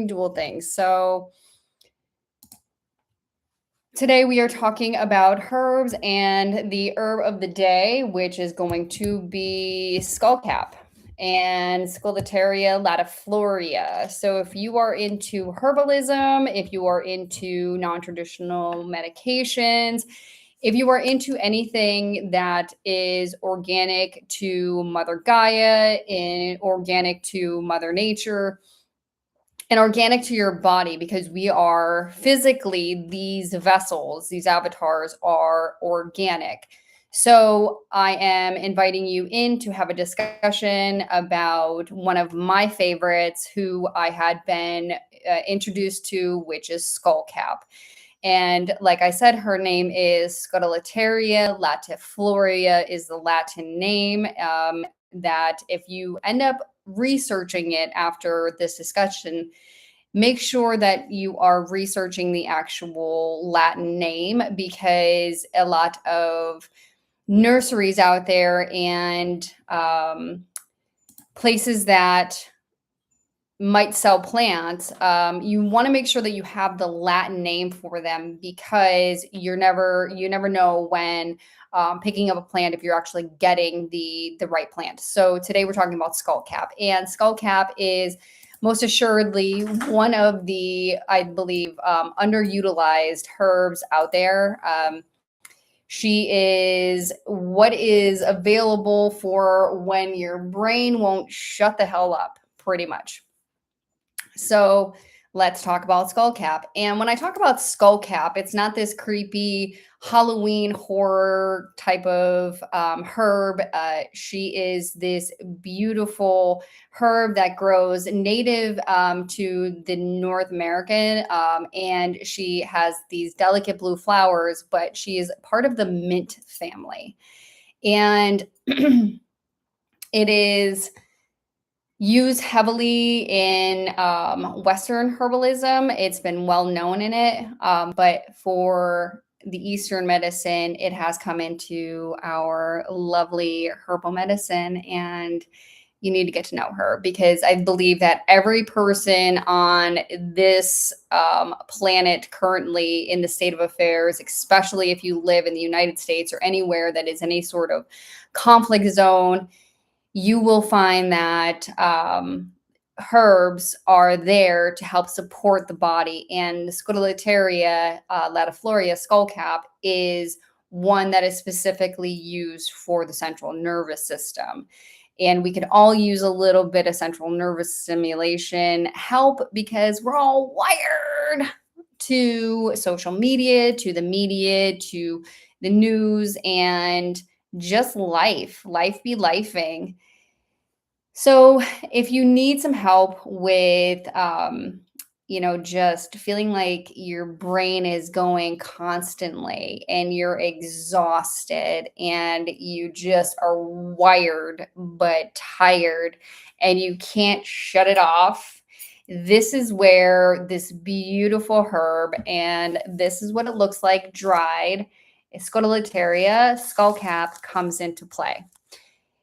dual things. So today we are talking about herbs and the herb of the day, which is going to be skullcap and Scutellaria latiflora. So if you are into herbalism, if you are into non-traditional medications, if you are into anything that is organic to Mother Gaia and organic to Mother Nature, and organic to your body, because we are physically, these vessels, these avatars are organic. So I am inviting you in to have a discussion about one of my favorites who I had been introduced to, which is Scullcap. And like I said, her name is Scutellaria. Latiflora is the Latin name. That if you end up researching it after this discussion, make sure that you are researching the actual Latin name, because a lot of nurseries out there and places that might sell plants, you want to make sure that you have the Latin name for them, because you never know when picking up a plant if you're actually getting the right plant. So today we're talking about skullcap, and skullcap is most assuredly one of the, I believe, underutilized herbs out there. She is what is available for when your brain won't shut the hell up, pretty much. So let's talk about skullcap. And when I talk about skullcap, it's not this creepy Halloween horror type of herb. She is this beautiful herb that grows native to the North American. And she has these delicate blue flowers, but she is part of the mint family. And it is used heavily in Western herbalism. It's been well known in it, but for the Eastern medicine, it has come into our lovely herbal medicine, and you need to get to know her, because I believe that every person on this planet currently in the state of affairs, especially if you live in the United States or anywhere that is any sort of conflict zone, you will find that herbs are there to help support the body. And the Scutellaria latiflora skullcap is one that is specifically used for the central nervous system. And we could all use a little bit of central nervous stimulation help, because we're all wired to social media, to the media, to the news, and just life be lifing. So if you need some help with, just feeling like your brain is going constantly and you're exhausted and you just are wired but tired and you can't shut it off, this is where this beautiful herb, and this is what it looks like dried, Scutellaria skullcap, comes into play.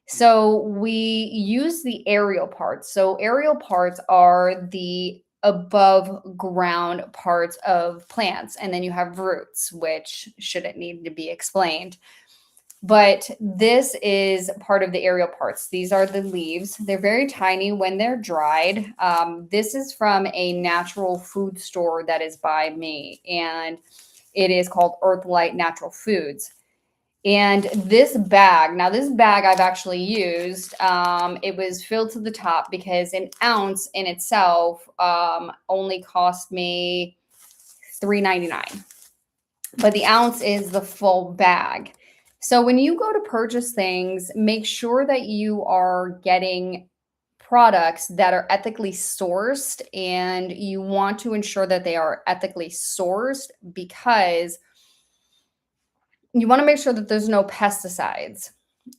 So we use the aerial parts. So aerial parts are the above ground parts of plants. And then you have roots, which shouldn't need to be explained. But this is part of the aerial parts. These are the leaves. They're very tiny when they're dried. This is from a natural food store that is by me, and it is called Earthlight Natural Foods. And this bag I've actually used. It was filled to the top because an ounce in itself only cost me $3.99. But the ounce is the full bag. So when you go to purchase things, make sure that you are getting products that are ethically sourced, and you want to ensure that they are ethically sourced, because you want to make sure that there's no pesticides.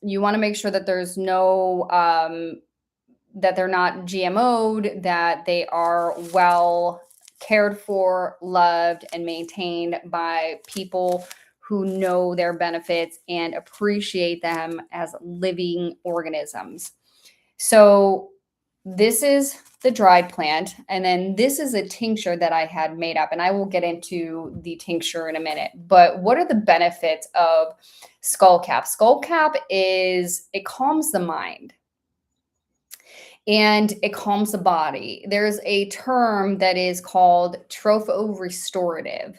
You want to make sure that there's no, that they're not GMO'd, that they are well cared for, loved, and maintained by people who know their benefits and appreciate them as living organisms. So this is the dried plant, and then this is a tincture that I had made up, and I will get into the tincture in a minute. But what are the benefits of Scullcap? Scullcap is, it calms the mind and it calms the body. There's a term that is called tropho restorative,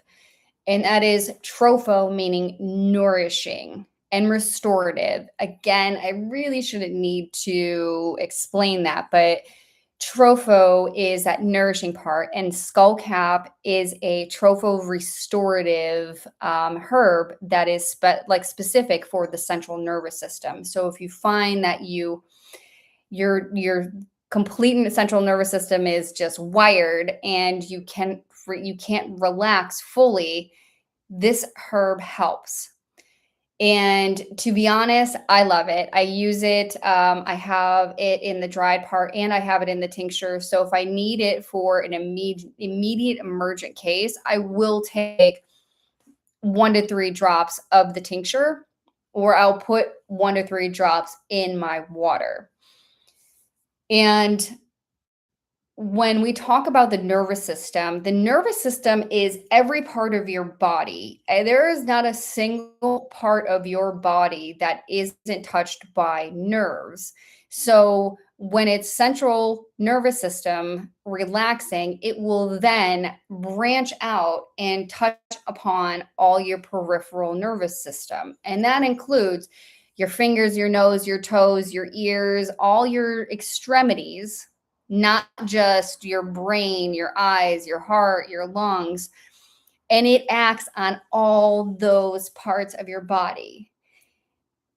and that is tropho meaning nourishing and restorative. Again, I really shouldn't need to explain that, but tropho is that nourishing part, and skullcap is a tropho restorative herb that is specific for the central nervous system. So if you find that your complete central nervous system is just wired and you can't relax fully, this herb helps. And to be honest, I love it. I use it. I have it in the dried part and I have it in the tincture. So if I need it for an immediate emergent case, I will take 1 to 3 drops of the tincture, or I'll put 1 to 3 drops in my water. And when we talk about the nervous system is every part of your body. There is not a single part of your body that isn't touched by nerves. So when it's central nervous system relaxing, it will then branch out and touch upon all your peripheral nervous system. And that includes your fingers, your nose, your toes, your ears, all your extremities, not just your brain, your eyes, your heart, your lungs. And it acts on all those parts of your body.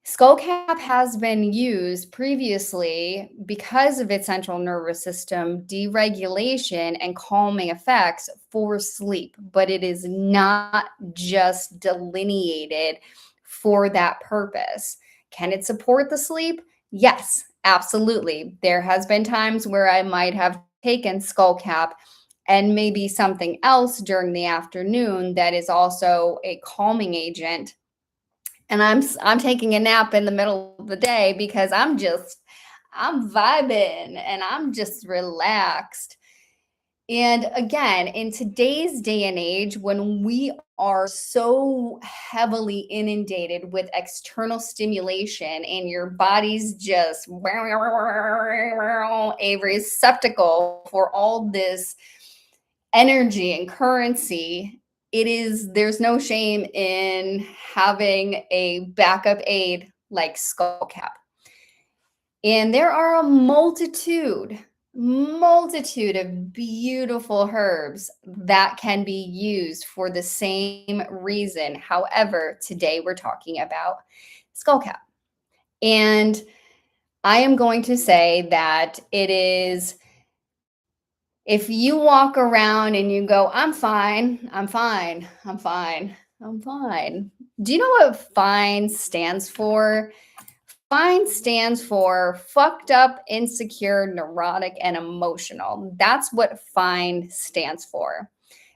Scullcap has been used previously because of its central nervous system deregulation and calming effects for sleep, but it is not just delineated for that purpose. Can it support the sleep? Yes, absolutely. There has been times where I might have taken Scullcap and maybe something else during the afternoon that is also a calming agent, and I'm taking a nap in the middle of the day because I'm vibing and I'm just relaxed. And again, in today's day and age, when we are so heavily inundated with external stimulation and your body's just a receptacle for all this energy and currency, there's no shame in having a backup aid like Scullcap. And there are a multitude of beautiful herbs that can be used for the same reason. However, today we're talking about Scullcap. And I am going to say that it is, if you walk around and you go, I'm fine, I'm fine, I'm fine, I'm fine. Do you know what FINE stands for? FINE stands for fucked up, insecure, neurotic, and emotional. That's what FINE stands for.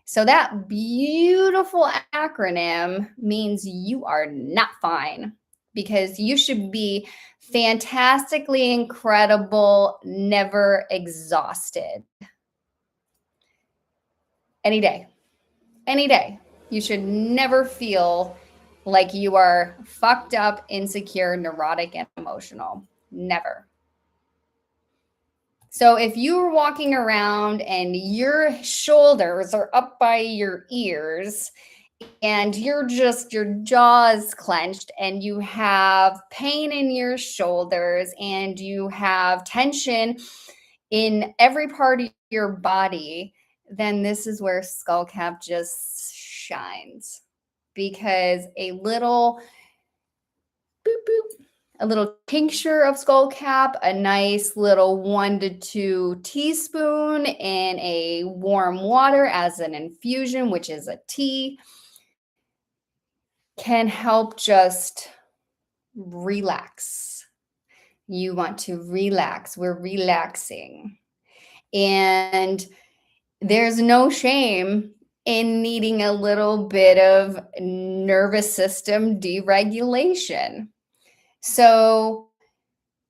So that beautiful acronym means you are not fine, because you should be fantastically incredible, never exhausted. Any day. Any day. You should never feel like you are fucked up, insecure, neurotic, and emotional. Never. So if you're walking around and your shoulders are up by your ears and your jaw is clenched and you have pain in your shoulders and you have tension in every part of your body, then this is where Scullcap just shines, because a little boop boop, a little tincture of Scullcap, a nice little 1 to 2 teaspoon in a warm water as an infusion, which is a tea, can help just relax. You want to relax. We're relaxing. And there's no shame in needing a little bit of nervous system deregulation. So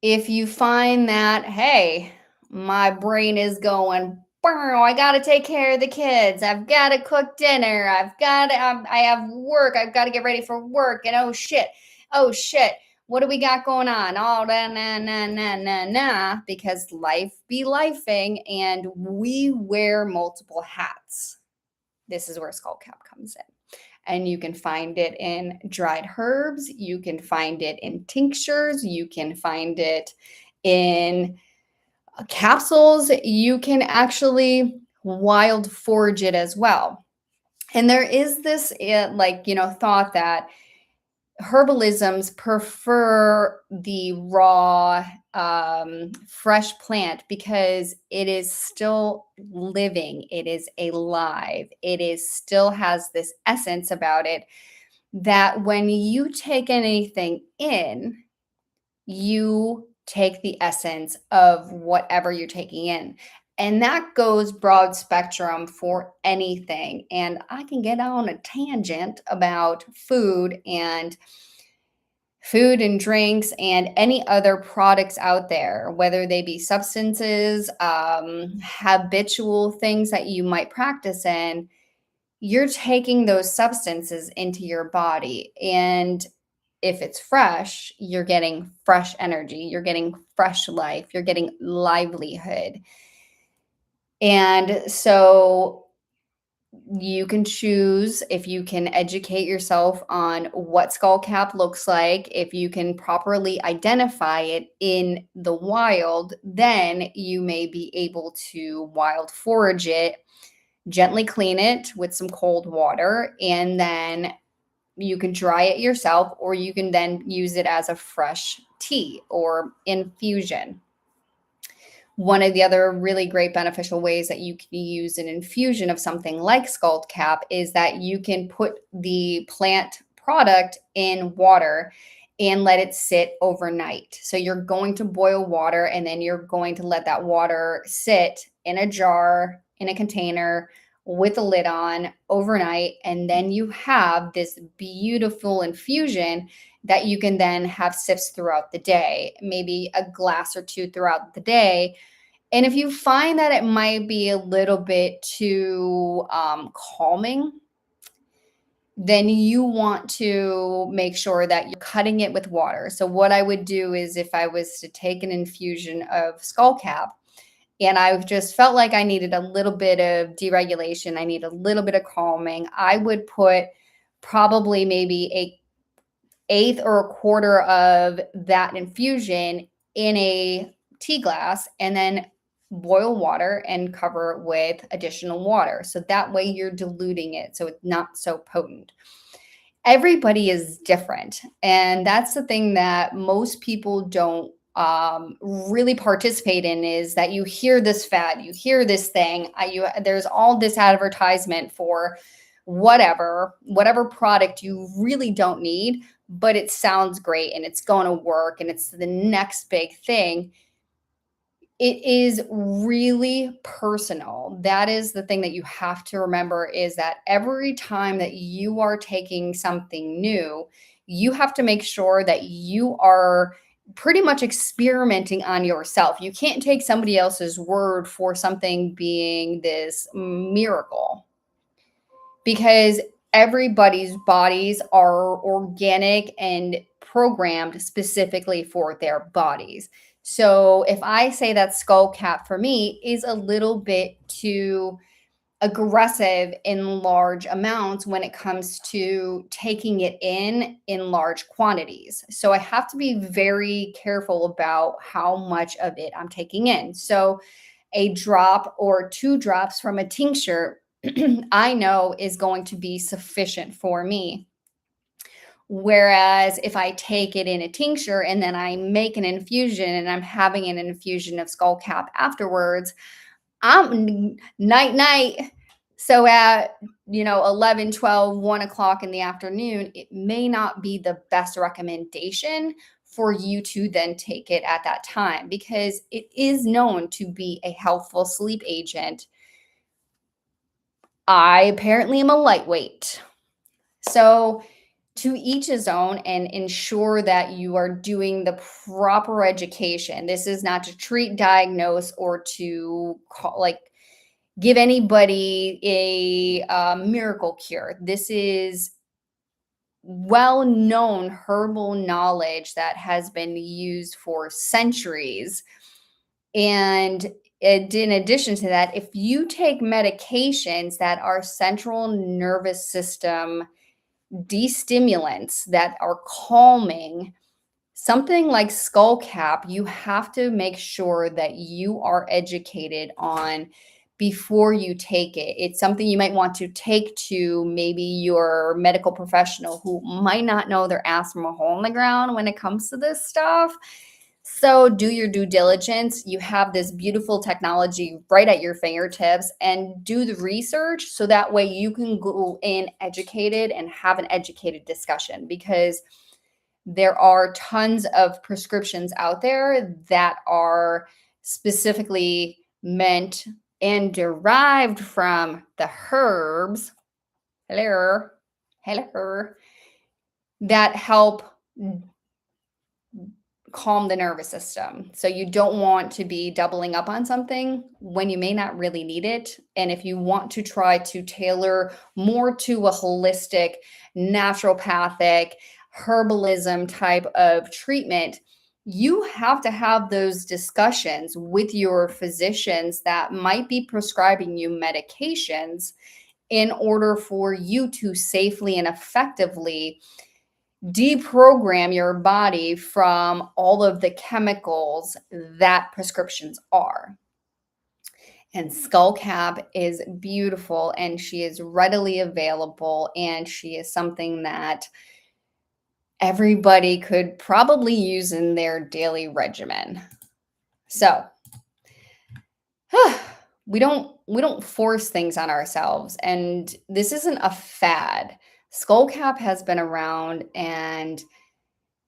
if you find that, hey, My brain is going, "Bow, I got to take care of the kids. I've got to cook dinner. I have work. I've got to get ready for work. And oh shit, oh shit, what do we got going on? Oh, na, na, na, na, na, na, because life be lifing and we wear multiple hats. This is where Skullcap comes in. And you can find it in dried herbs. You can find it in tinctures. You can find it in capsules. You can actually wild forage it as well. And there is this thought that herbalisms prefer the raw fresh plant because it is still living, it is alive, it is still has this essence about it that when you take anything in, you take the essence of whatever you're taking in. And that goes broad spectrum for anything. And I can get on a tangent about food and drinks and any other products out there, whether they be substances, habitual things that you might practice in. You're taking those substances into your body. And if it's fresh, you're getting fresh energy, you're getting fresh life, you're getting livelihood. And so you can choose if you can educate yourself on what skullcap looks like. If you can properly identify it in the wild, then you may be able to wild forage it, gently clean it with some cold water, and then you can dry it yourself, or you can then use it as a fresh tea or infusion. One of the other really great beneficial ways that you can use an infusion of something like Scullcap is that you can put the plant product in water and let it sit overnight. So you're going to boil water and then you're going to let that water sit in a jar, in a container with a lid on overnight. And then you have this beautiful infusion that you can then have sips throughout the day, maybe a glass or two throughout the day. And if you find that it might be a little bit too calming, then you want to make sure that you're cutting it with water. So, what I would do is if I was to take an infusion of Skullcap and I just felt like I needed a little bit of deregulation, I need a little bit of calming, I would put probably maybe a eighth or a quarter of that infusion in a tea glass and then boil water and cover it with additional water. So that way you're diluting it so it's not so potent. Everybody is different. And that's the thing that most people don't really participate in, is that you hear this fad, you hear this thing, there's all this advertisement for whatever product you really don't need, but it sounds great and it's going to work and it's the next big thing. It is really personal. That is the thing that you have to remember, is that every time that you are taking something new, you have to make sure that you are pretty much experimenting on yourself. You can't take somebody else's word for something being this miracle, because everybody's bodies are organic and programmed specifically for their bodies. So if I say that Skullcap for me is a little bit too aggressive in large amounts when it comes to taking it in large quantities. So I have to be very careful about how much of it I'm taking in. So a drop or two drops from a tincture I know is going to be sufficient for me. Whereas if I take it in a tincture and then I make an infusion and I'm having an infusion of Skullcap afterwards, I'm night night. So at 11, 12, 1 o'clock in the afternoon, it may not be the best recommendation for you to then take it at that time, because it is known to be a helpful sleep agent. I apparently am a lightweight. So To each his own, and ensure that you are doing the proper education. This is not to treat, diagnose, or to like give anybody a miracle cure. This is well known herbal knowledge that has been used for centuries. And in addition to that, if you take medications that are central nervous system destimulants that are calming, something like Scullcap, you have to make sure that you are educated on before you take it. It's something you might want to take to maybe your medical professional who might not know their ass from a hole in the ground when it comes to this stuff. So do your due diligence. You have this beautiful technology right at your fingertips, and do the research so that way you can go in educated and have an educated discussion, because there are tons of prescriptions out there that are specifically meant and derived from the herbs, hello, hello, that help calm the nervous system. So you don't want to be doubling up on something when you may not really need it. And if you want to try to tailor more to a holistic, naturopathic, herbalism type of treatment, you have to have those discussions with your physicians that might be prescribing you medications in order for you to safely and effectively deprogram your body from all of the chemicals that prescriptions are. And Scullcap is beautiful, and she is readily available, and she is something that everybody could probably use in their daily regimen. So, we don't force things on ourselves, and this isn't a fad. Scullcap has been around, and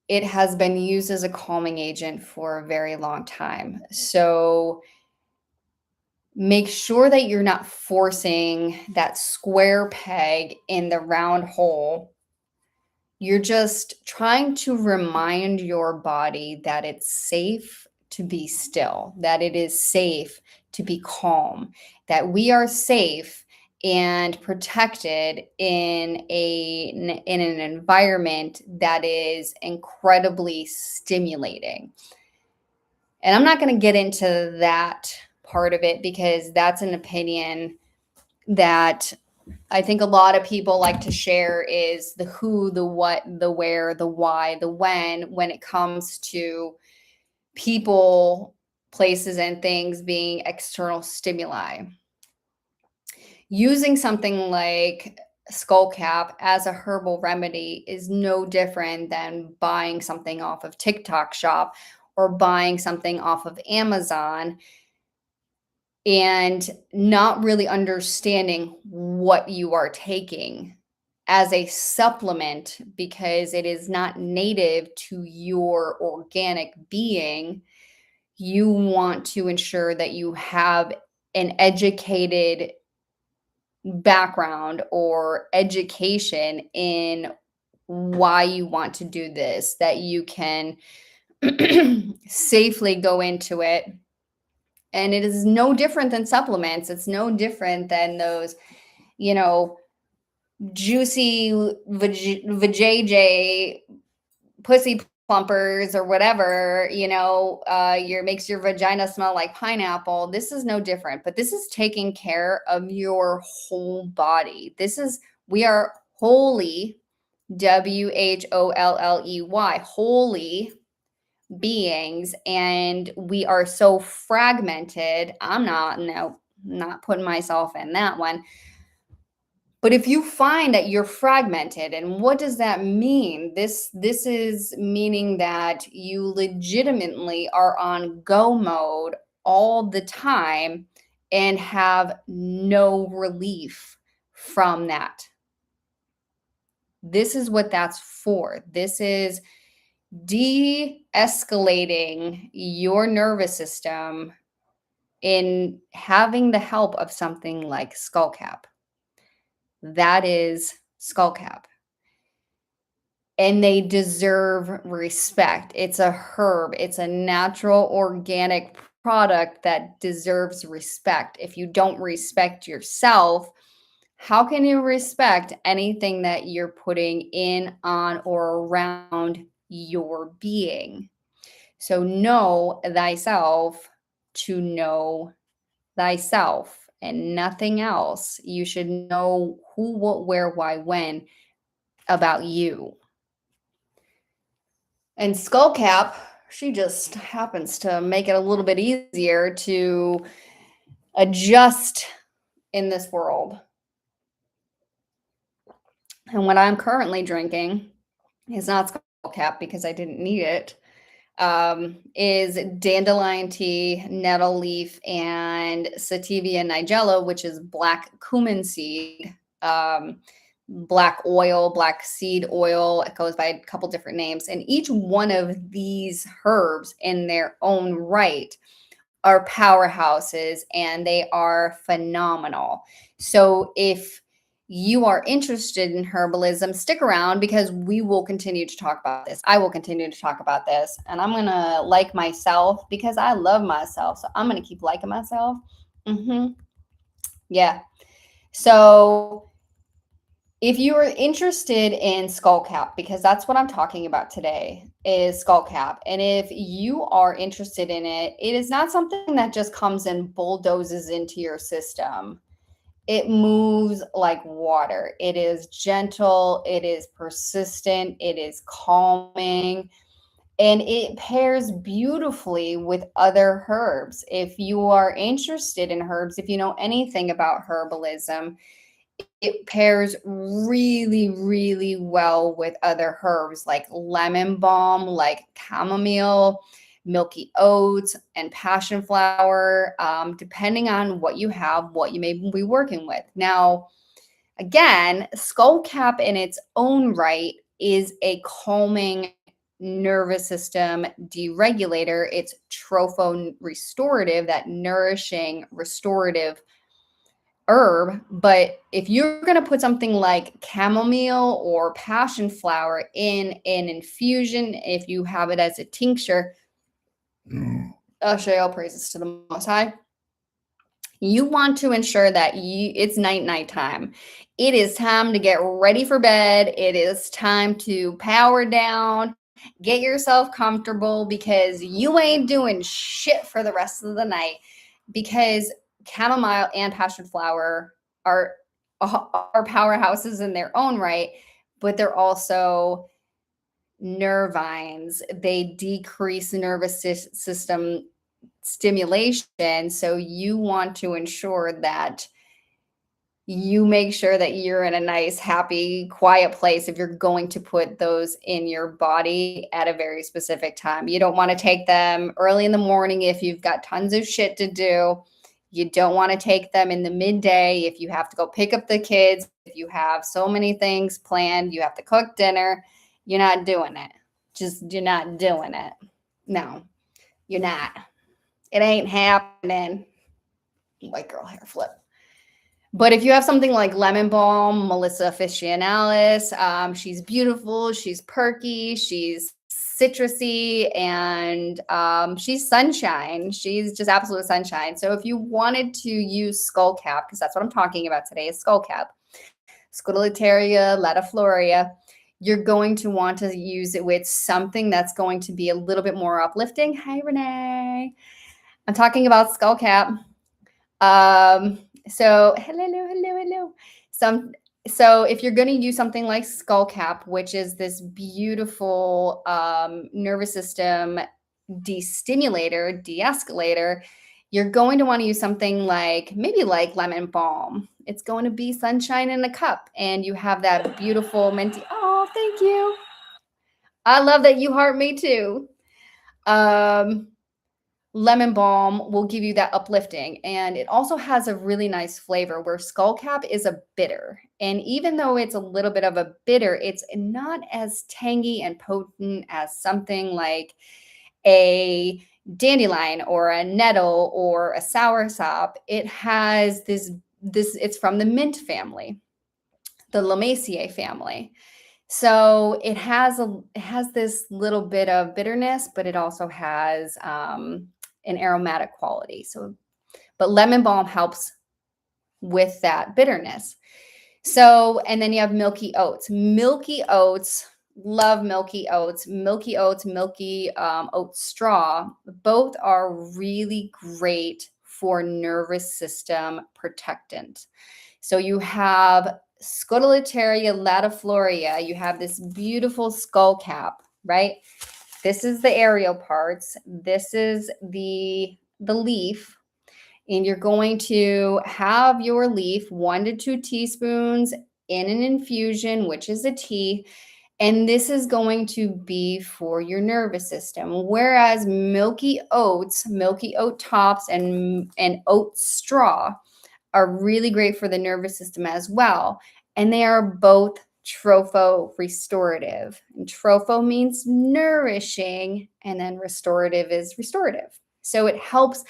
it has been used as a calming agent for a very long time. So make sure that you're not forcing that square peg in the round hole. You're just trying to remind your body that it's safe to be still, that it is safe to be calm, that we are safe and protected in an environment that is incredibly stimulating. And I'm not going to get into that part of it, because that's an opinion that I think a lot of people like to share, is the who, the what, the where, the why, the when it comes to people, places, and things being external stimuli. Using something like Scullcap as a herbal remedy is no different than buying something off of TikTok Shop or buying something off of Amazon and not really understanding what you are taking as a supplement, because it is not native to your organic being. You want to ensure that you have an educated background or education in why you want to do this, that you can safely go into it. And it is no different than supplements. It's no different than those, you know, juicy vajayjay pussy plumpers or whatever, your makes your vagina smell like pineapple. This is no different, but this is taking care of your whole body. We are wholly, WHOLLEY, wholly beings, and we are so fragmented. I'm not, no, not putting myself in that one. But if you find that you're fragmented, and what does that mean? This is meaning that you legitimately are on go mode all the time and have no relief from that. This is what that's for. This is de-escalating your nervous system in having the help of something like Scullcap. That is Scullcap. and they deserve respect. It's a herb, it's a natural organic product that deserves respect. If you don't respect yourself, how can you respect anything that you're putting in, on, or around your being? So, know thyself to know thyself and nothing else. You should know who, what, where, why, when about you. And Skullcap, she just happens to make it a little bit easier to adjust in this world. And what I'm currently drinking is not Skullcap because I didn't need it. Is dandelion tea, nettle leaf, and sativia nigella, which is black cumin seed, black oil, black seed oil. It goes by a couple different names. And each one of these herbs in their own right are powerhouses and they are phenomenal. So if you are interested in herbalism, stick around because we will continue to talk about this. I will continue to talk about this, and I'm going to like myself because I love myself. So I'm going to keep liking myself. Yeah. So if you are interested in Scullcap, because that's what I'm talking about today, is Scullcap. And if you are interested in it, it is not something that just comes and bulldozes into your system. It moves like water. It is gentle, it is persistent, it is calming, and it pairs beautifully with other herbs. If you are interested in herbs, if you know anything about herbalism, it pairs really, really well with other herbs like lemon balm, like chamomile, milky oats, and passion flower, depending on what you have, what you may be working with. Now, again, Skullcap in its own right is a calming nervous system deregulator. It's tropho restorative, that nourishing, restorative herb. But if you're going to put something like chamomile or passion flower in an infusion, if you have it as a tincture, I'll show you all praises to the Most High. You want to ensure that it's night time. It is time to get ready for bed. It is time to power down, get yourself comfortable because you ain't doing shit for the rest of the night, because chamomile and passion flower are powerhouses in their own right, but they're also nervines. They decrease nervous system stimulation. So you want to ensure that you make sure that you're in a nice, happy, quiet place if you're going to put those in your body at a very specific time. You don't want to take them early in the morning if you've got tons of shit to do. You don't want to take them in the midday if you have to go pick up the kids, if you have so many things planned, you have to cook dinner. You're not doing it. You're not doing it. No, you're not. It ain't happening. White girl hair flip. But if you have something like lemon balm, Melissa officinalis, she's beautiful, she's perky, she's citrusy, and she's sunshine. She's just absolute sunshine. So if you wanted to use Scullcap, because that's what I'm talking about today, is Scullcap, Scutellaria, lateriflora, you're going to want to use it with something that's going to be a little bit more uplifting. Hi, Renee. I'm talking about Scullcap. So hello. So if you're going to use something like Scullcap, which is this beautiful nervous system destimulator, de-escalator, you're going to want to use something like maybe like lemon balm. It's going to be sunshine in a cup, and you have that beautiful minty. Oh, thank you. I love that you heart me too. Lemon balm will give you that uplifting, and it also has a really nice flavor, where Scullcap is a bitter, and even though it's a little bit of a bitter, it's not as tangy and potent as something like a dandelion or a nettle or a soursop. It has this it's from the mint family, the Lamaceae family. So it has this little bit of bitterness, but it also has an aromatic quality. So, but lemon balm helps with that bitterness. So, and then you have milky oats. Milky oats, love milky oats. Milky oats, milky oat straw, both are really great for nervous system protectant. So you have Scutellaria latifloria. You have this beautiful skull cap, right? This is the aerial parts. This is the leaf, and you're going to have your leaf 1 to 2 teaspoons in an infusion, which is a tea. And this is going to be for your nervous system. Whereas milky oats, milky oat tops, and oat straw are really great for the nervous system as well. And they are both tropho restorative. And tropho means nourishing, and then restorative is restorative. So it helps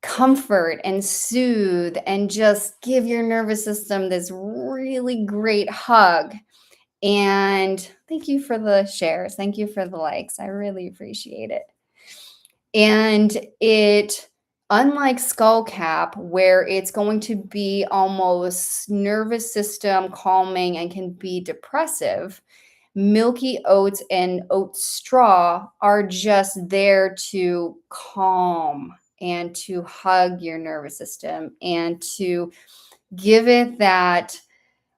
comfort and soothe and just give your nervous system this really great hug. And thank you for the shares. Thank you for the likes. I really appreciate it. And it, unlike Scullcap, where it's going to be almost nervous system calming and can be depressive, milky oats and oat straw are just there to calm and to hug your nervous system and to give it that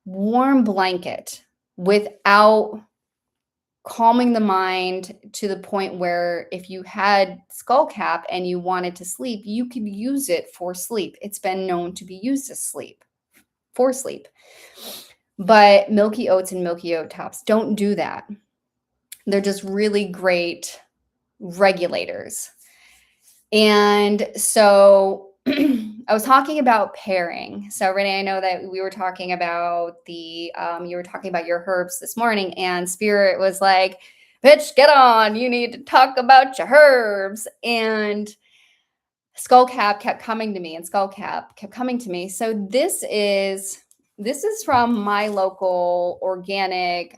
warm blanket without calming the mind to the point where if you had Scullcap and you wanted to sleep, you could use it for sleep. It's been known to be used as sleep, for sleep. But milky oats and milky oat tops don't do that. They're just really great regulators. And so I was talking about pairing. So Renee, I know that we were talking about you were talking about your herbs this morning, and Spirit was like, bitch, get on. You need to talk about your herbs. And Scullcap kept coming to me, and Scullcap kept coming to me. So this is from my local organic.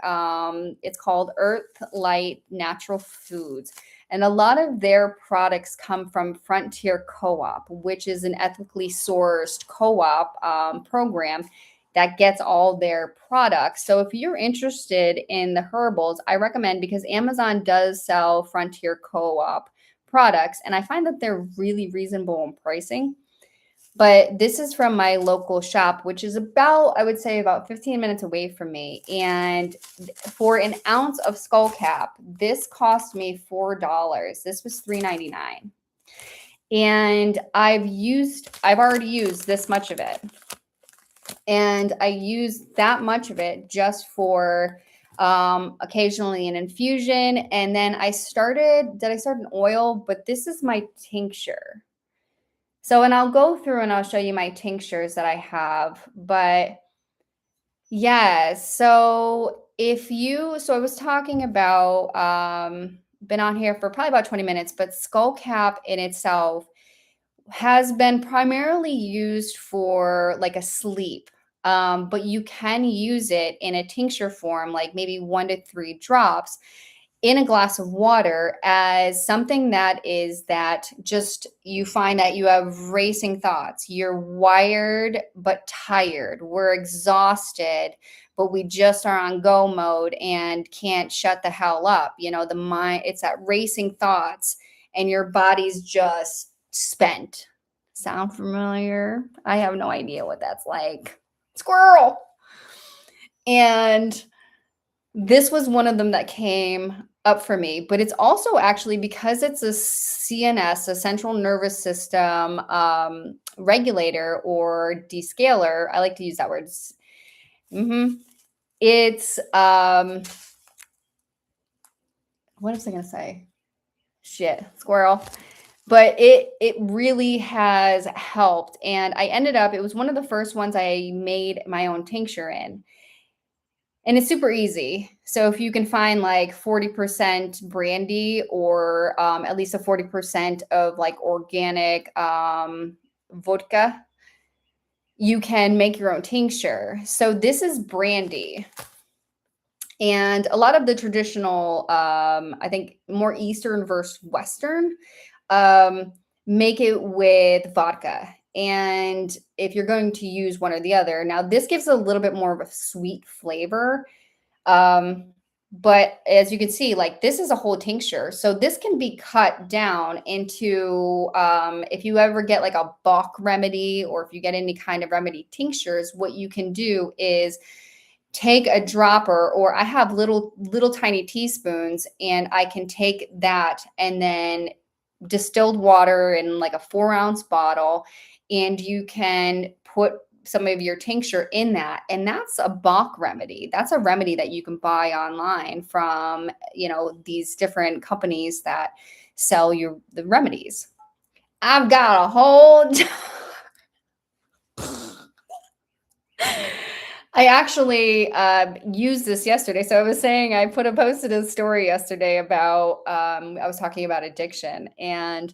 It's called Earth Light Natural Foods. And a lot of their products come from Frontier Co-op, which is an ethically sourced co-op program that gets all their products. So if you're interested in the herbals, I recommend, because Amazon does sell Frontier Co-op products, and I find that they're really reasonable in pricing. But this is from my local shop, which is about, I would say, about 15 minutes away from me. And for an ounce of Scullcap, this cost me $4. This was $3.99. And I've already used this much of it. And I used that much of it just for occasionally an infusion. And then I start an oil? But this is my tincture. So, and I'll go through and I'll show you my tinctures that I have. But yeah, so I was talking about, been on here for probably about 20 minutes, but Scullcap in itself has been primarily used for like a sleep. But you can use it in a tincture form, like maybe 1 to 3 drops in a glass of water, as something that just, you find that you have racing thoughts. You're wired but tired. We're exhausted, but we just are on go mode and can't shut the hell up. The mind, it's that racing thoughts, and your body's just spent. Sound familiar? I have no idea what that's like. Squirrel. And this was one of them that came up for me, but it's also actually, because it's a CNS, a central nervous system regulator or descaler. I like to use that word. It's what was I gonna say? Shit, squirrel. But it really has helped, and it was one of the first ones I made my own tincture in. And it's super easy. So if you can find like 40% brandy, or at least a 40% of like organic vodka, you can make your own tincture. So this is brandy. And a lot of the traditional, I think more Eastern versus Western, um, make it with vodka. And if you're going to use one or the other, now this gives a little bit more of a sweet flavor. Um, but as you can see, like this is a whole tincture. So this can be cut down into, if you ever get like a Bach remedy or if you get any kind of remedy tinctures, what you can do is take a dropper, or I have little tiny teaspoons, and I can take that and then distilled water in like a 4-ounce bottle, and you can put some of your tincture in that, and that's a Bach remedy. That's a remedy that you can buy online from, these different companies that sell you the remedies. I've got a whole I actually used this yesterday. So I was saying I posted a story yesterday about I was talking about addiction, and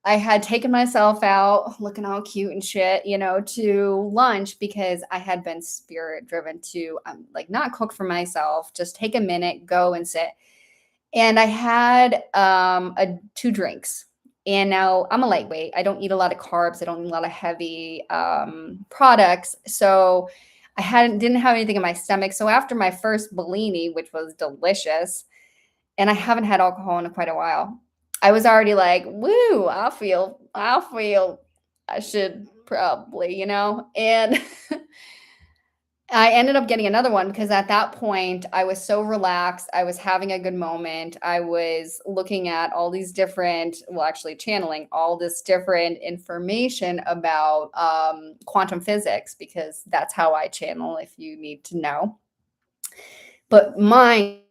I had taken myself out looking all cute and shit, to lunch because I had been spirit driven to like not cook for myself, just take a minute, go and sit. And I had two drinks. And now I'm a lightweight. I don't eat a lot of carbs. I don't eat a lot of heavy products. So didn't have anything in my stomach. So after my first Bellini, which was delicious, and I haven't had alcohol in quite a while, I was already like, woo, I feel I should probably, and I ended up getting another one because at that point I was so relaxed. I was having a good moment. I was looking at all these different, well, actually channeling all this different information about quantum physics, because that's how I channel if you need to know. But mine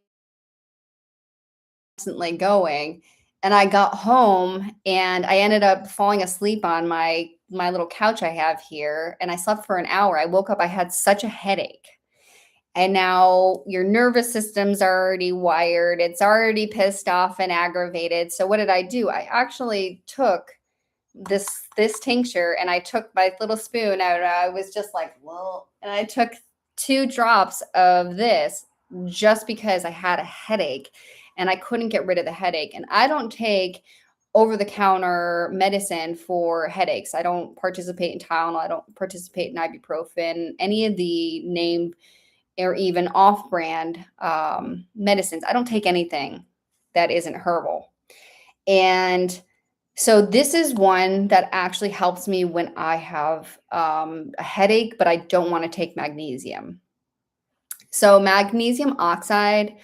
constantly going. And I got home and I ended up falling asleep on my little couch I have here, and I slept for an hour. I woke up, I had such a headache. And now your nervous system's already wired. It's already pissed off and aggravated. So what did I do? I actually took this tincture and I took my little spoon out. And I was just like, well, and I took 2 drops of this just because I had a headache and I couldn't get rid of the headache. And I don't take over the counter medicine for headaches. I don't participate in Tylenol. I don't participate in ibuprofen, any of the name or even off-brand medicines. I don't take anything that isn't herbal. And so this is one that actually helps me when I have a headache, but I don't want to take magnesium. So magnesium oxide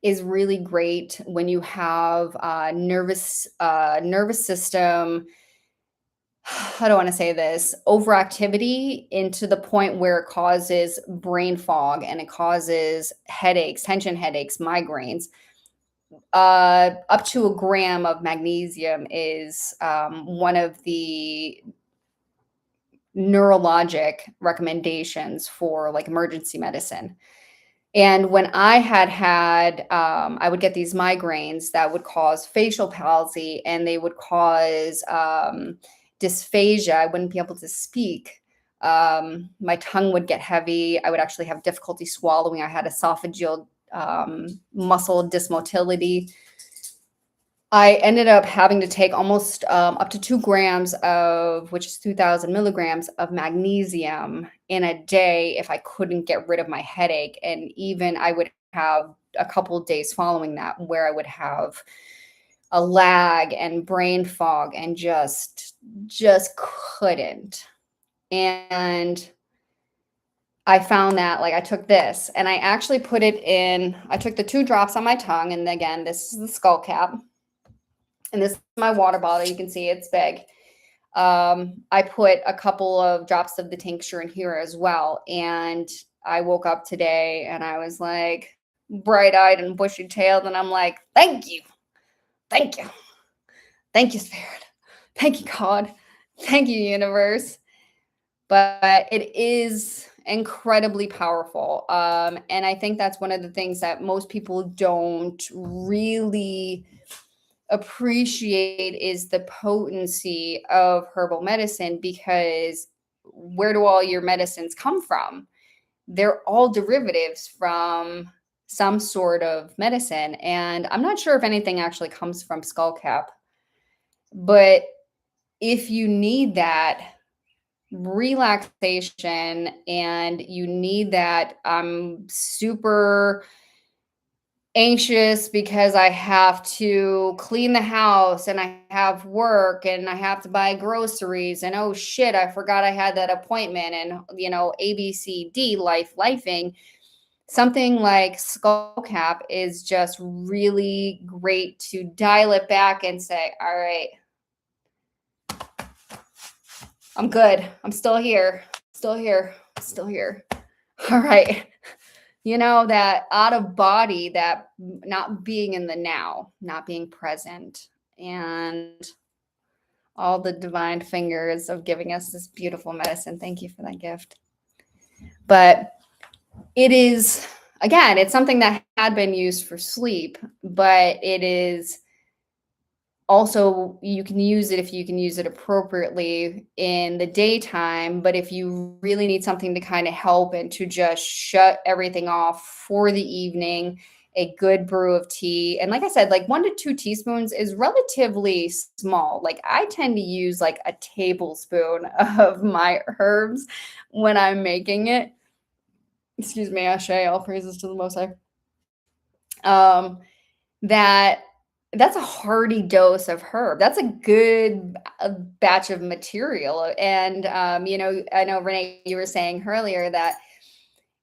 is really great when you have nervous system, how do I want to say this, overactivity into the point where it causes brain fog and it causes headaches, tension headaches, migraines. Up to a gram of magnesium is one of the neurologic recommendations for like emergency medicine. And when I would get these migraines that would cause facial palsy and they would cause dysphagia. I wouldn't be able to speak. My tongue would get heavy. I would actually have difficulty swallowing. I had esophageal muscle dysmotility. I ended up having to take almost up to 2 grams of, which is 2,000 milligrams of magnesium in a day if I couldn't get rid of my headache. And even I would have a couple of days following that where I would have a lag and brain fog and just couldn't. And I found that like I took this and I actually put it in, I took the 2 drops on my tongue. And again, this is the Scullcap. And this is my water bottle. You can see it's big. I put a couple of drops of the tincture in here as well. And I woke up today and I was like bright-eyed and bushy-tailed. And I'm like, thank you. Thank you. Thank you, Spirit. Thank you, God. Thank you, universe. But it is incredibly powerful. And I think that's one of the things that most people don't really appreciate is the potency of herbal medicine, because where do all your medicines come from? They're all derivatives from some sort of medicine. And I'm not sure if anything actually comes from Scullcap, but if you need that relaxation and you need that, I'm super anxious because I have to clean the house and I have work and I have to buy groceries and oh shit, I forgot I had that appointment and ABCD lifing. Something like Scullcap is just really great to dial it back and say, all right, I'm good. I'm still here. Still here. Still here. All right. That out of body, that not being in the now, not being present, and all the divine fingers of giving us this beautiful medicine. Thank you for that gift. But it is, again, it's something that had been used for sleep, but it is also, you can use it if you can use it appropriately in the daytime. But if you really need something to kind of help and to just shut everything off for the evening, a good brew of tea. And like I said, like 1 to 2 teaspoons is relatively small. Like I tend to use like a tablespoon of my herbs when I'm making it. Excuse me, Ashe, all praises to the Most High. That's a hearty dose of herb. That's a good batch of material. And, I know, Renee, you were saying earlier that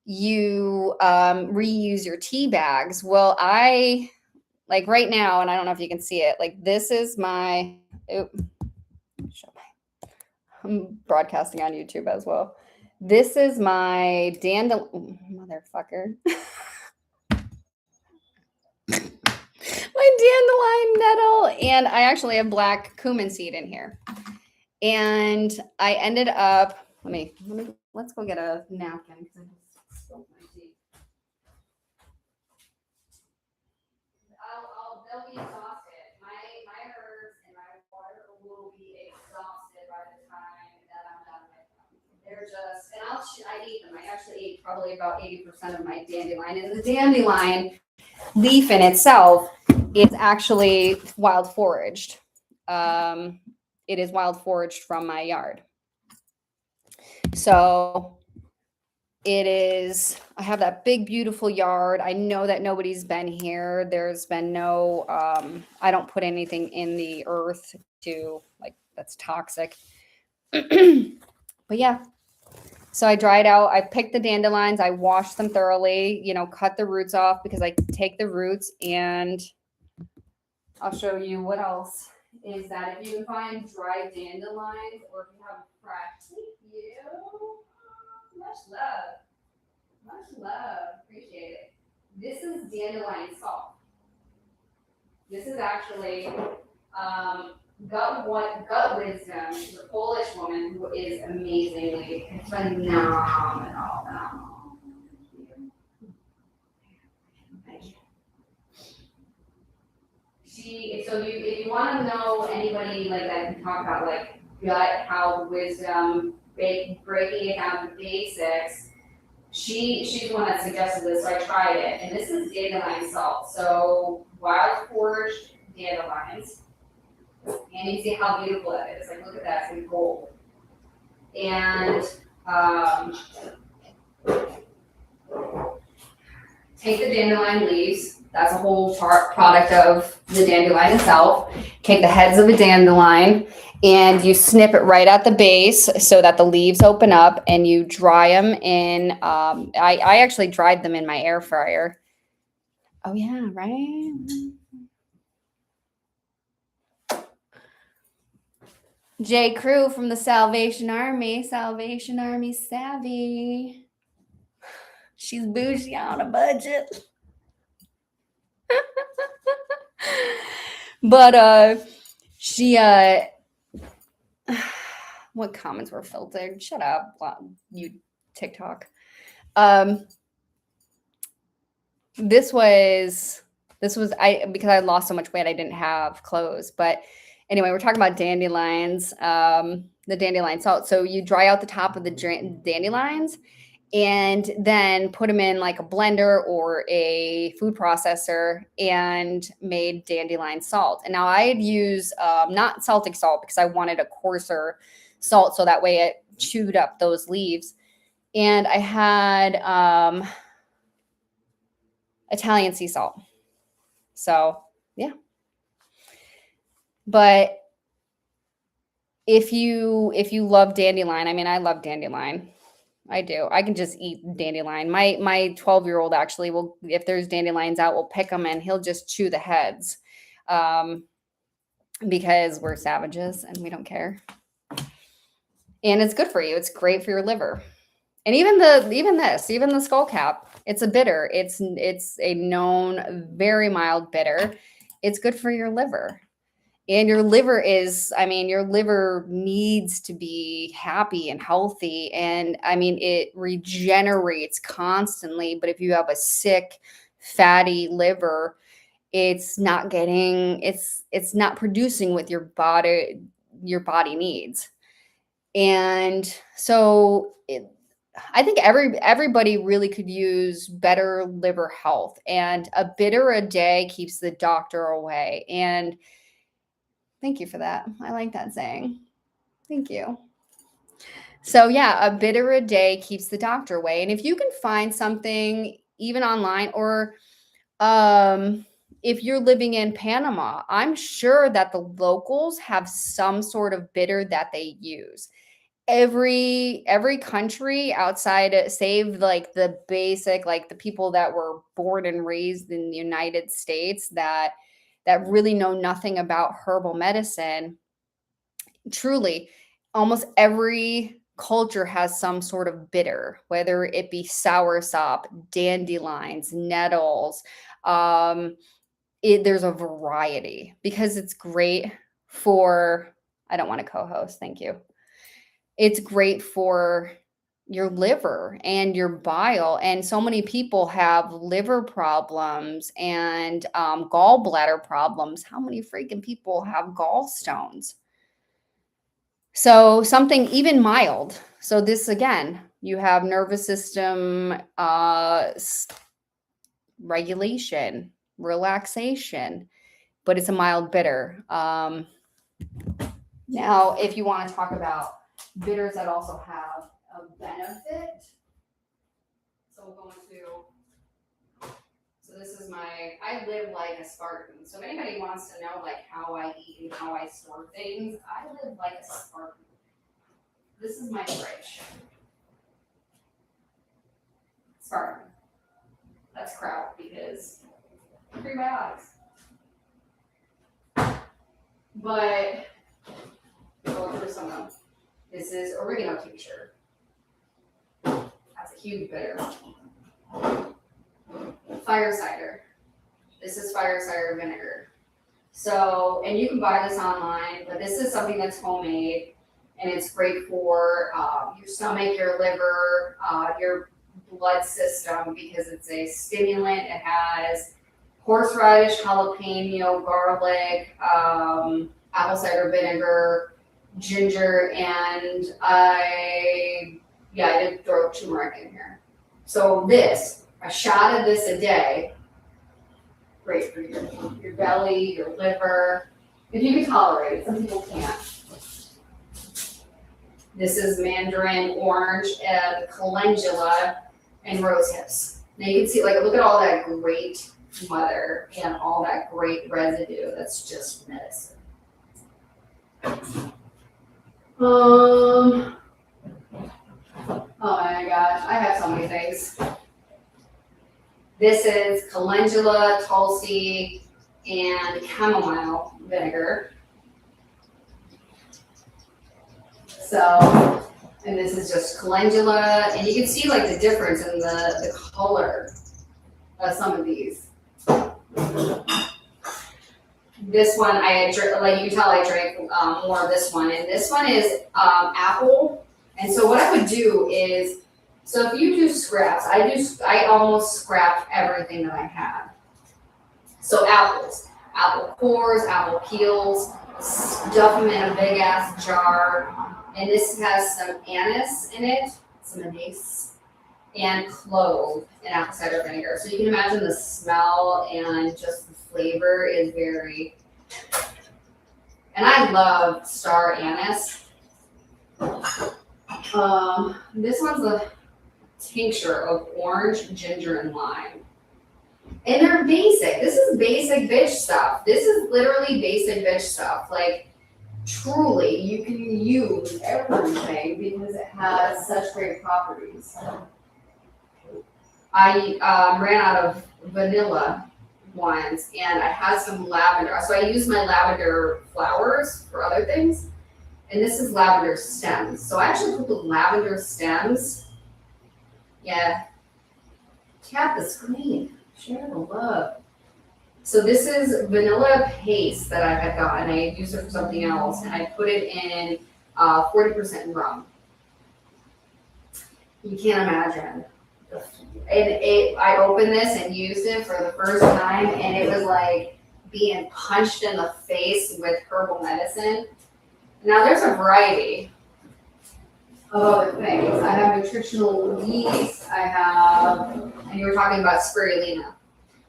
you reuse your tea bags. Well, I like right now, and I don't know if you can see it, like this is my, I'm broadcasting on YouTube as well. This is my motherfucker. My dandelion nettle, and I actually have black cumin seed in here. And I ended up, let's go get a napkin because I just spilled my tea. They'll be exhausted. My herbs and my water will be exhausted by the time that I'm done with them. They're just, and I eat them. I actually ate probably about 80% of my dandelion, and the dandelion leaf in itself is actually wild foraged. It is wild foraged from my yard. So it is, I have that big, beautiful yard. I know that nobody's been here. There's been no, I don't put anything in the earth that's toxic. But yeah. So I dried out, I picked the dandelions, I washed them thoroughly, cut the roots off because I take the roots, and I'll show you what else is that. If you can find dried dandelions or if you have fresh, much love, appreciate it. This is dandelion salt. This is actually gut wisdom. She's a Polish woman who is amazingly phenomenal. If you want to know anybody like that can talk about like gut health wisdom, breaking it down to basics, she's the one that suggested this, so I tried it. And this is dandelion salt. So wild foraged dandelions. And you see how beautiful that is. Like, look at that, it's in gold. And take the dandelion leaves. That's a whole product of the dandelion itself. Take the heads of a dandelion and you snip it right at the base so that the leaves open up, and you dry them in. I actually dried them in my air fryer. Oh, yeah, right? J. Crew from the Salvation Army savvy. She's bougie on a budget. But she what comments were filtered? Shut up, you TikTok. This was because I lost so much weight, I didn't have clothes. But anyway, we're talking about dandelions, the dandelion salt. So you dry out the top of the dandelions, and then put them in like a blender or a food processor and made dandelion salt. And now I'd use not salting salt because I wanted a coarser salt so that way it chewed up those leaves. And I had Italian sea salt. So yeah. But if you love dandelion, I mean, I love dandelion. I do. I can just eat dandelion. My 12-year-old actually will, if there's dandelions out, will pick them and he'll just chew the heads, because we're savages and we don't care. And it's good for you. It's great for your liver. And even the Scullcap, it's a bitter. It's a known very mild bitter. It's good for your liver. And your liver is, I mean, your liver needs to be happy and healthy. And I mean, it regenerates constantly. But if you have a sick, fatty liver, it's not producing what your body needs. And so I think everybody really could use better liver health, and a bitter a day keeps the doctor away. And thank you for that. I like that saying. Thank you. So yeah, a bitter a day keeps the doctor away. And if you can find something even online, or if you're living in Panama, I'm sure that the locals have some sort of bitter that they use. Every country outside, save like the basic, like the people that were born and raised in the United States that really know nothing about herbal medicine, truly, almost every culture has some sort of bitter, whether it be soursop, dandelions, nettles. There's a variety because it's great for, I don't want to co-host, thank you. It's great for your liver and your bile. And so many people have liver problems and gallbladder problems. How many freaking people have gallstones? So something even mild. So this, again, you have nervous system regulation, relaxation, but it's a mild bitter. Now, if you want to talk about bitters that also have a benefit, so we'll go into, so this is I live like a Spartan. So if anybody wants to know like how I eat and how I store things, I live like a Spartan. This is my fridge. Spartan. That's crap because prebiotics. But go through some of them. This is oregano tincture. That's a huge bitter. Fire cider. This is fire cider vinegar. So, and you can buy this online, but this is something that's homemade, and it's great for your stomach, your liver, your blood system, because it's a stimulant. It has horseradish, jalapeno, garlic, apple cider vinegar, ginger, and I did throw turmeric in here. So a shot of this a day, great for your belly, your liver, if you can tolerate it. Some people can't. This is mandarin orange, calendula, and rose hips. Now you can see, like, look at all that great mother and all that great residue. That's just medicine. Oh my gosh, I have so many things. This is calendula, tulsi, and chamomile vinegar. So, and this is just calendula, and you can see like the difference in the color of some of these. This one, like you can tell, I drank more of this one, and this one is apple. And so what I would do is, so if you do scraps, I almost scrapped everything that I had. So apples, apple cores, apple peels, stuff them in a big ass jar. And this has some anise in it, some anise. and clove and apple cider vinegar. So you can imagine the smell and just the flavor is very, and I love star anise. This one's a tincture of orange, ginger, and lime. And they're basic. This is basic bitch stuff. This is literally basic bitch stuff. Like, truly, you can use everything because it has such great properties. I ran out of vanilla ones and I had some lavender. So I used my lavender flowers for other things. And this is lavender stems. So I actually put the lavender stems. Yeah. Tap the screen. Share the love. So this is vanilla paste that I had gotten. I had used it for something else, and I put it in 40% rum. You can't imagine. I opened this and used it for the first time, and it was like being punched in the face with herbal medicine. Now there's a variety of other things. I have nutritional yeast. I have, and you were talking about spirulina.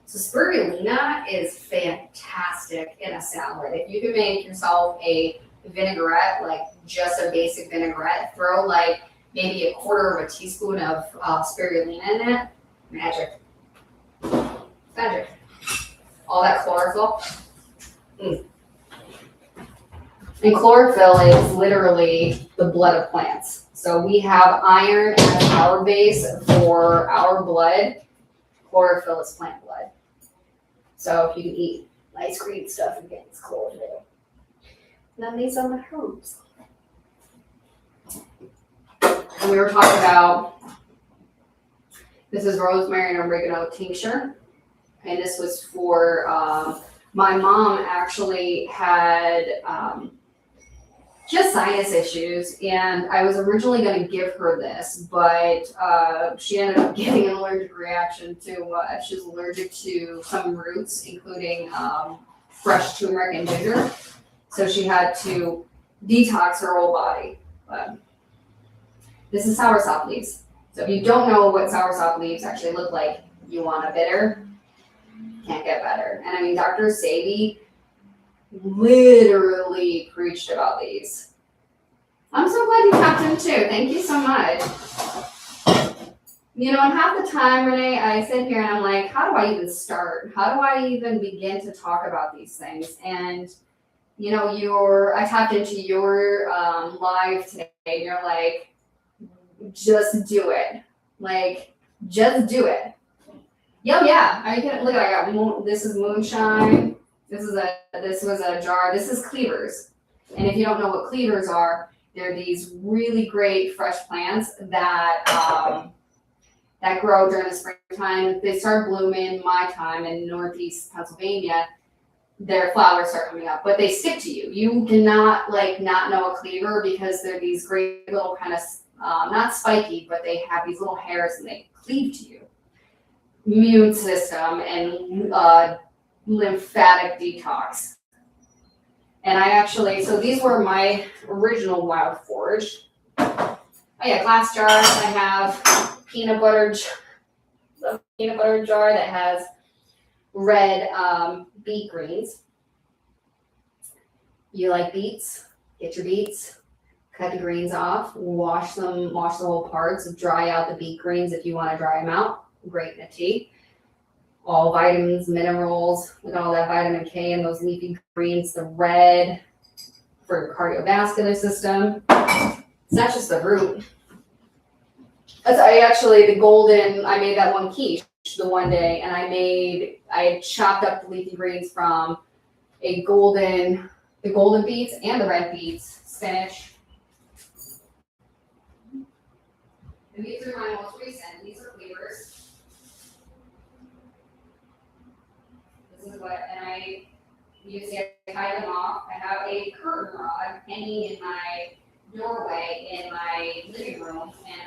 So spirulina is fantastic in a salad. If you can make yourself a vinaigrette, like just a basic vinaigrette, throw like maybe a quarter of a teaspoon of spirulina in it, magic. Magic. All that chlorophyll. And chlorophyll is literally the blood of plants. So we have iron as our base for our blood. Chlorophyll is plant blood. So if you can eat nice green stuff, you get this chlorophyll. And then these are the herbs. And we were talking about, this is rosemary and oregano tincture. And this was for, my mom actually had just sinus issues. And I was originally going to give her this, but she ended up getting an allergic reaction to, she was allergic to some roots, including fresh turmeric and ginger. So she had to detox her whole body. This is soursop leaves. So if you don't know what soursop leaves actually look like, you want a bitter, can't get better. And I mean, Dr. Sadie literally preached about these. I'm so glad you tapped in too. Thank you so much. You know, and half the time, Renee, I sit here and I'm like, how do I even start? How do I even begin to talk about these things? And you know, I tapped into your live today, and you're like, just do it. Like, just do it. Yeah. I can look. I got this is moonshine. This was a jar. This is cleavers. And if you don't know what cleavers are, they're these really great fresh plants that that grow during the springtime. They start blooming my time in Northeast Pennsylvania. Their flowers start coming up, but they stick to you. You cannot not know a cleaver because they're these great little kind of not spiky, but they have these little hairs and they cleave to you. Immune system and lymphatic detox. And I actually, so these were my original wild forage. Oh yeah, glass jars. I have peanut butter jar that has red beet greens. You like beets? Get your beets, cut the greens off, wash the whole parts, dry out the beet greens if you want to dry them out. Great in a tea. All vitamins, minerals, with all that vitamin K in those leafy greens, the red for your cardiovascular system. It's not just the root. The golden, I made that one quiche the one day, and I chopped up the leafy greens from the golden beets and the red beets, spinach. And these are my most recent. These are cleavers. This is what, and I tie them off. I have a curtain rod hanging in my doorway in my living room, and